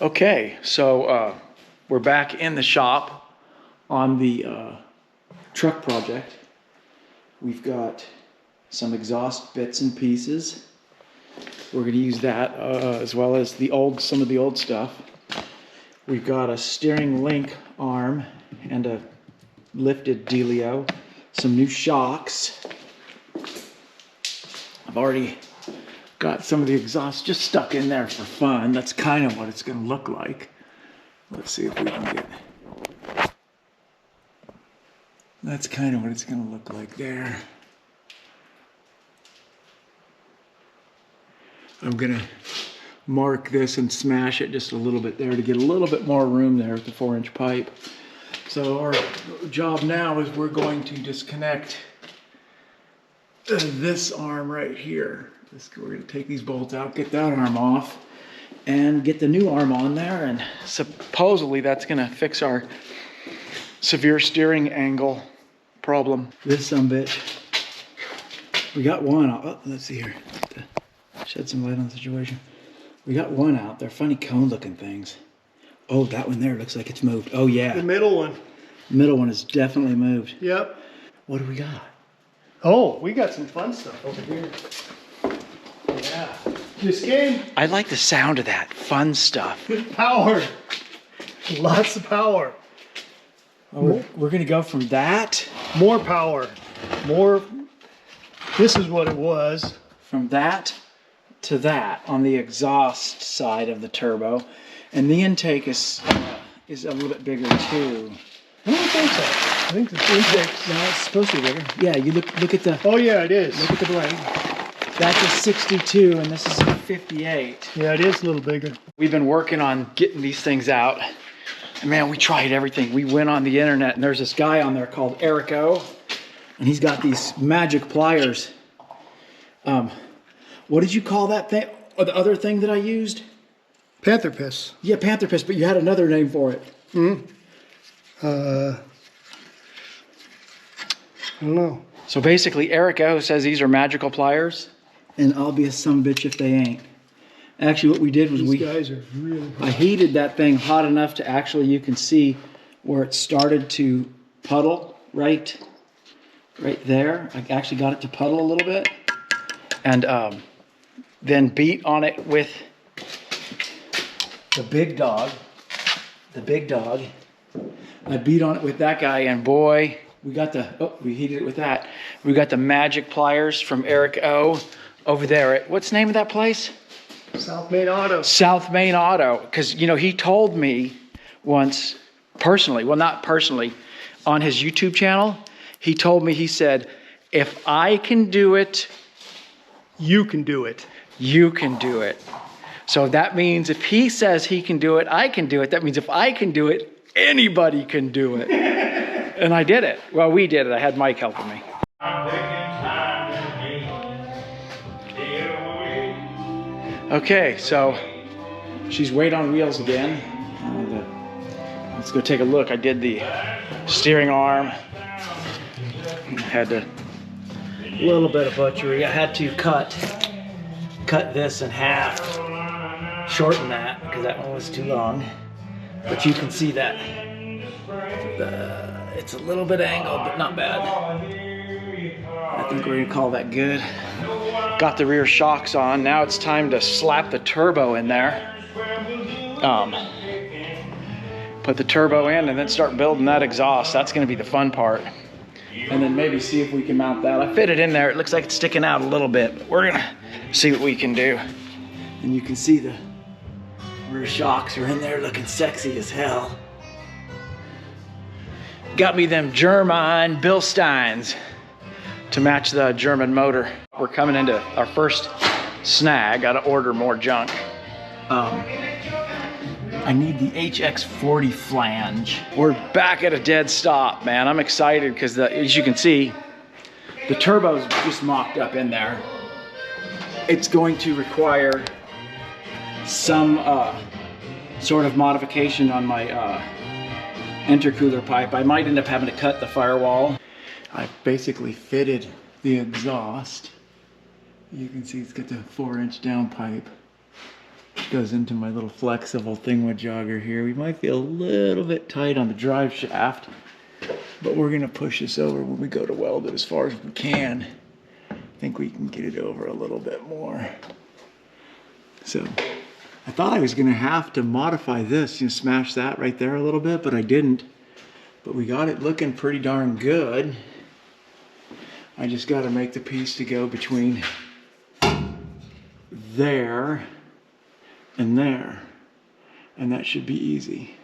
Okay, so we're back in the shop on the truck project. We've got some exhaust bits and pieces. We're going to use that as well as some of the old stuff. We've got a steering link arm and a lifted dealio, some new shocks. I've already got some of the exhaust just stuck in there for fun. That's kind of what it's going to look like. Let's see if we can get... That's kind of what it's going to look like there. I'm going to mark this and smash it just a little bit there to get a little bit more room there with the 4-inch pipe. So our job now is we're going to disconnect this arm right here. We're going to take these bolts out, get that arm off, and get the new arm on there, and supposedly that's going to fix our severe steering angle problem. This sumbitch, we got one out. Oh, let's see here. Shed some light on the situation. We got one out. They're funny cone looking things. Oh, that one there looks like it's moved. Oh yeah. The middle one. The middle one is definitely moved. Yep. What do we got? Oh, we got some fun stuff over here. Yeah. This game. I like the sound of that. Fun stuff. Power. Lots of power. Oh, we're going to go from that. More power. More. This is what it was. From that to that on the exhaust side of the turbo. And the intake is a little bit bigger too. I don't think so. I think the intake. No, it's supposed to be bigger. Yeah, you look at the... Oh yeah, it is. Look at the blade. That's a 62 and this is a 58. Yeah, it is a little bigger. We've been working on getting these things out. And man, we tried everything. We went on the internet and there's this guy on there called Eric O. And he's got these magic pliers. What did you call that thing? Or the other thing that I used? Panther piss. Yeah, panther piss, but you had another name for it. I don't know. So basically, Eric O says these are magical pliers, and I'll be a sumbitch if they ain't. Actually, what we did was These guys are really hot. I heated that thing hot enough to actually, you can see where it started to puddle, right there. I actually got it to puddle a little bit, and then beat on it with the big dog. I beat on it with that guy, and boy, we heated it with that. We got the magic pliers from Eric O over there at, what's the name of that place? South Main Auto. South Main Auto. Because, you know, he told me once, personally, well, not personally, on his YouTube channel, he told me, he said, if I can do it, you can do it. You can do it. So that means if he says he can do it, I can do it. That means if I can do it, anybody can do it. And I did it. Well, we did it. I had Mike helping me. Okay, so she's weight on wheels again. Let's go take a look. I did the steering arm. Had a little bit of butchery. I had to cut this in half. Shorten that because that one was too long. But you can see that it's a little bit angled, but not bad. I think we're gonna call that good. Got the rear shocks on. Now it's time to slap the turbo in there. Put the turbo in and then start building that exhaust. That's gonna be the fun part. And then maybe see if we can mount that. I fit it in there. It looks like it's sticking out a little bit, but we're gonna see what we can do. And you can see the rear shocks are in there looking sexy as hell. Got me them German Bilsteins to match the German motor. We're coming into our first snag. Gotta order more junk. I need the HX40 flange. We're back at a dead stop, man. I'm excited because as you can see, the turbo's just mocked up in there. It's going to require some sort of modification on my intercooler pipe. I might end up having to cut the firewall. I basically fitted the exhaust. You can see it's got the 4-inch downpipe. goes into my little flexible thingamajogger here. We might feel a little bit tight on the drive shaft, but we're gonna push this over when we go to weld it as far as we can. I think we can get it over a little bit more. So I thought I was gonna have to modify this, you know, smash that right there a little bit, but I didn't. But we got it looking pretty darn good. I just gotta make the piece to go between there and there. And that should be easy.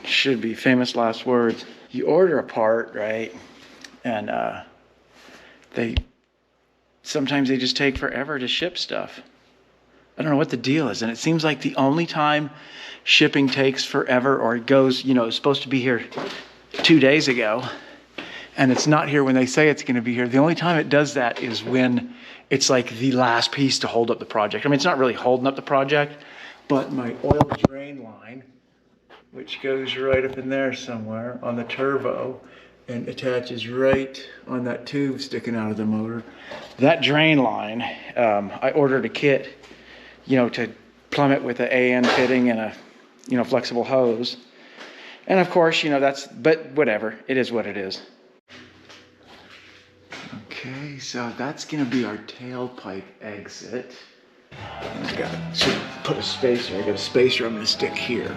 Should be famous last words. You order a part, right? And sometimes they just take forever to ship stuff. I don't know what the deal is. And it seems like the only time shipping takes forever, or it goes, you know, it's supposed to be here 2 days ago, and it's not here when they say it's going to be here. The only time it does that is when it's like the last piece to hold up the project. I mean, it's not really holding up the project, but my oil drain line, which goes right up in there somewhere on the turbo and attaches right on that tube sticking out of the motor. That drain line, I ordered a kit, you know, to plumb it with an AN fitting and a, you know, flexible hose. And of course, you know, but whatever, it is what it is. Okay, so that's gonna be our tailpipe exit. I should put a spacer. I got a spacer I'm gonna stick here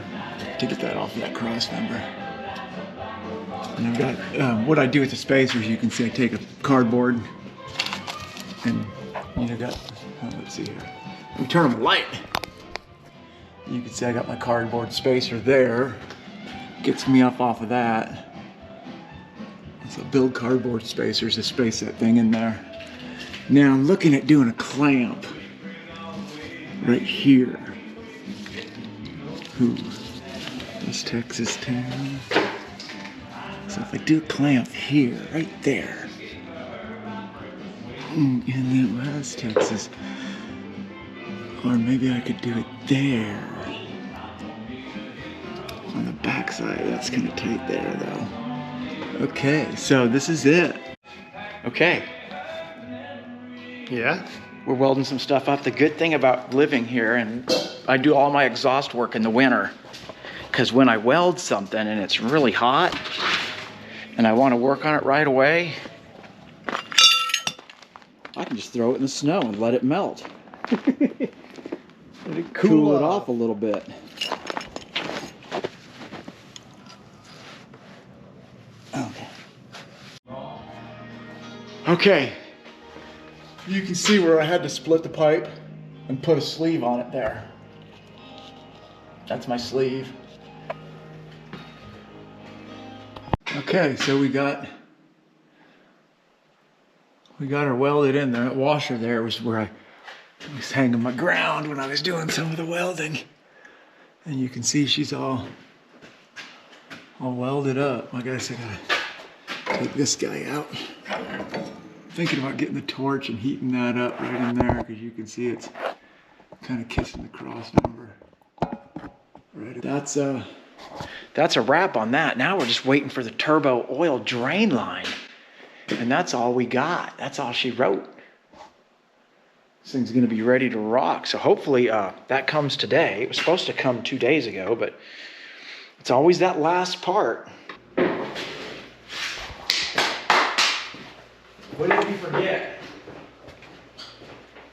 to get that off of that cross member. And I've got, what I do with the spacers, you can see I take a cardboard and, you know, let's see here. Let me turn on the light. You can see I got my cardboard spacer there. Gets me up off of that. So build cardboard spacers to space that thing in there. Now I'm looking at doing a clamp right here. Ooh, this Texas town. So if I do a clamp here, right there, and it was Texas, or maybe I could do it there on the back side. That's kind of tight there though. Okay, so this is it. Okay. Yeah? We're welding some stuff up. The good thing about living here, and I do all my exhaust work in the winter, because when I weld something and it's really hot and I want to work on it right away, I can just throw it in the snow and let it melt. Let it Cool it off a little bit. Okay, you can see where I had to split the pipe and put a sleeve on it there. That's my sleeve. Okay, so we got her welded in there. That washer there was where I was hanging my ground when I was doing some of the welding. And you can see she's all welded up. I guess I gotta take this guy out. Thinking about getting the torch and heating that up right in there, because you can see it's kind of kissing the cross member. Right. That's a wrap on that. Now we're just waiting for the turbo oil drain line, and that's all we got. That's all she wrote. This thing's gonna be ready to rock. So hopefully that comes today. It was supposed to come 2 days ago, but it's always that last part. What did we forget?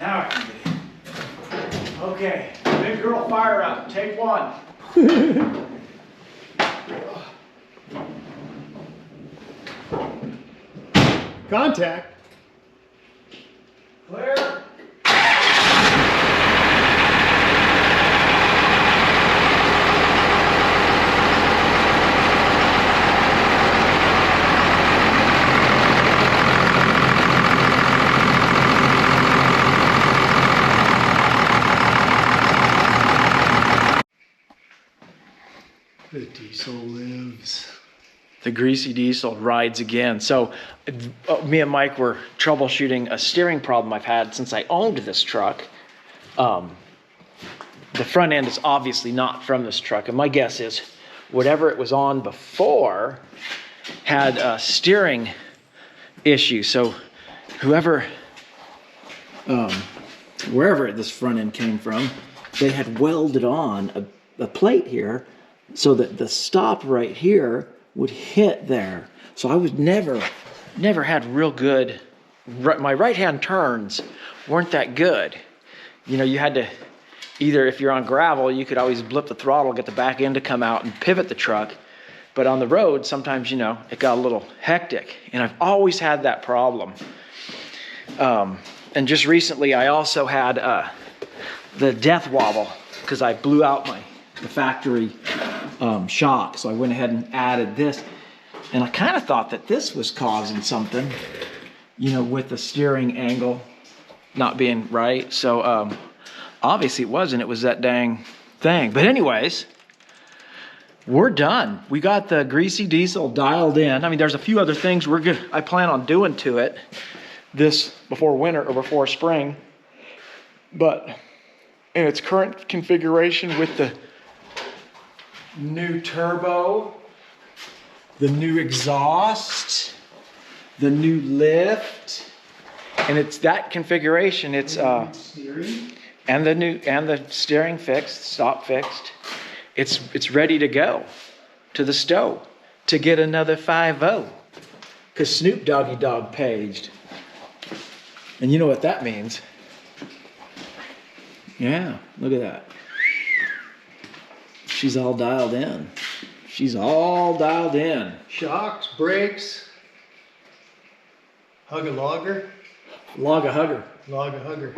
Now I can get it. Okay, big girl fire up. Take one. Contact. Clear. The diesel lives. The greasy diesel rides again. So me and Mike were troubleshooting a steering problem I've had since I owned this truck. The front end is obviously not from this truck, and my guess is whatever it was on before had a steering issue. So whoever wherever this front end came from, they had welded on a plate here so that the stop right here would hit there. So I was never had real good, my right-hand turns weren't that good. You know, you had to, either if you're on gravel, you could always blip the throttle, get the back end to come out and pivot the truck. But on the road, sometimes, you know, it got a little hectic. And I've always had that problem. And just recently, I also had the death wobble because I blew out the factory shock. So I went ahead and added this. And I kind of thought that this was causing something, you know, with the steering angle not being right. So obviously it wasn't. It was that dang thing. But anyways, we're done. We got the greasy diesel dialed in. I mean, there's a few other things I plan on doing to it this before winter or before spring. But in its current configuration with the new turbo, the new exhaust, the new lift, and it's that configuration. It's and the steering fixed, stop fixed. It's ready to go to the stow to get another 5.0 because Snoop Doggy Dogg paged. And you know what that means. Yeah, look at that. She's all dialed in. She's all dialed in. Shocks, brakes, hugger logger. Log a hugger. Log a hugger.